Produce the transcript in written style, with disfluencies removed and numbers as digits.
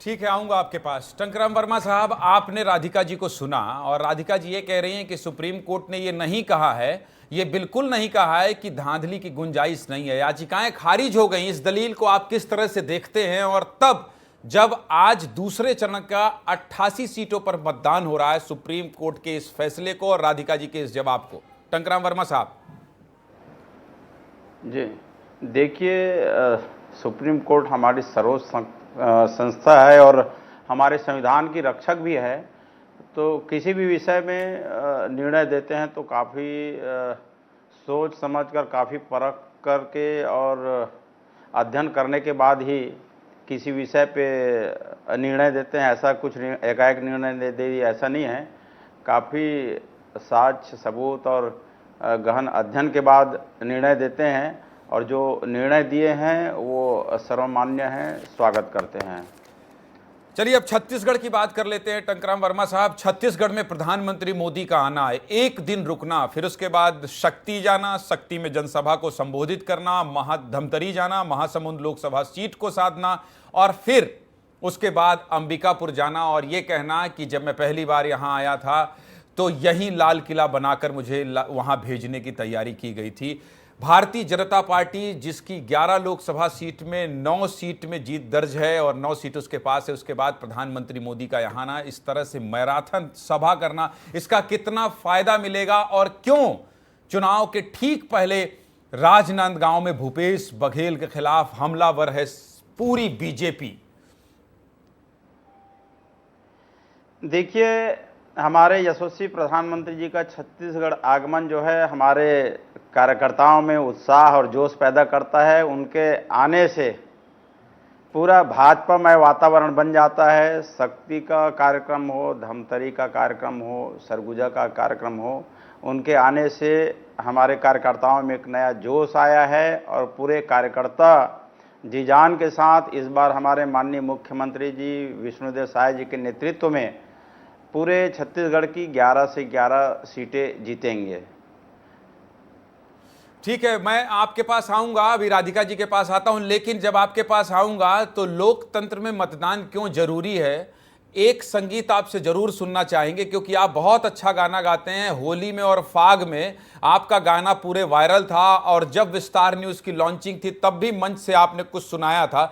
ठीक है, आऊंगा आपके पास। टंकराम वर्मा साहब, आपने राधिका जी को सुना और राधिका जी ये कह रही हैं कि सुप्रीम कोर्ट ने ये नहीं कहा है, ये बिल्कुल नहीं कहा है कि धांधली की गुंजाइश नहीं है, याचिकाएं खारिज हो गई। इस दलील को आप किस तरह से देखते हैं? और तब जब आज दूसरे चरण का 88 सीटों पर मतदान हो रहा है सुप्रीम कोर्ट के इस फैसले को और राधिका जी के इस जवाब को, टंकराम वर्मा साहब। जी देखिए, सुप्रीम कोर्ट हमारी सर्वोच्च संस्था है और हमारे संविधान की रक्षक भी है। तो किसी भी विषय में निर्णय देते हैं तो काफ़ी सोच समझकर, काफ़ी परख करके और अध्ययन करने के बाद ही किसी विषय पे निर्णय देते हैं। ऐसा कुछ एकाएक निर्णय दे दिए ऐसा नहीं है। काफ़ी साक्ष्य सबूत और गहन अध्ययन के बाद निर्णय देते हैं और जो निर्णय दिए हैं वो सर्वमान्य हैं, स्वागत करते हैं। चलिए अब छत्तीसगढ़ की बात कर लेते हैं। टंकराम वर्मा साहब, छत्तीसगढ़ में प्रधानमंत्री मोदी का आना है, एक दिन रुकना, फिर उसके बाद शक्ति जाना, शक्ति में जनसभा को संबोधित करना, धमतरी जाना, महासमुंद लोकसभा सीट को साधना और फिर उसके बाद अंबिकापुर जाना और यह कहना कि जब मैं पहली बार यहां आया था तो यहीं लाल किला बनाकर मुझे वहां भेजने की तैयारी की गई थी। भारतीय जनता पार्टी जिसकी 11 लोकसभा सीट में 9 सीट में जीत दर्ज है और 9 सीट उसके पास है, उसके बाद प्रधानमंत्री मोदी का यहाँ आना, इस तरह से मैराथन सभा करना, इसका कितना फायदा मिलेगा? और क्यों चुनाव के ठीक पहले राजनांदगांव में भूपेश बघेल के खिलाफ हमलावर है पूरी बीजेपी? देखिए, हमारे यशस्वी प्रधानमंत्री जी का छत्तीसगढ़ आगमन जो है हमारे कार्यकर्ताओं में उत्साह और जोश पैदा करता है। उनके आने से पूरा भाजपामय वातावरण बन जाता है। शक्ति का कार्यक्रम हो, धमतरी का कार्यक्रम हो, सरगुजा का कार्यक्रम हो, उनके आने से हमारे कार्यकर्ताओं में एक नया जोश आया है और पूरे कार्यकर्ता जी जान के साथ इस बार हमारे माननीय मुख्यमंत्री जी विष्णुदेव साय जी के नेतृत्व में पूरे छत्तीसगढ़ की 11 से 11 सीटें जीतेंगे। ठीक है, मैं आपके पास आऊंगा, अभी राधिका जी के पास आता हूं, लेकिन जब आपके पास आऊंगा तो लोकतंत्र में मतदान क्यों जरूरी है, एक संगीत आपसे जरूर सुनना चाहेंगे क्योंकि आप बहुत अच्छा गाना गाते हैं। होली में और फाग में आपका गाना पूरे वायरल था और जब विस्तार न्यूज की लॉन्चिंग थी तब भी मंच से आपने कुछ सुनाया था।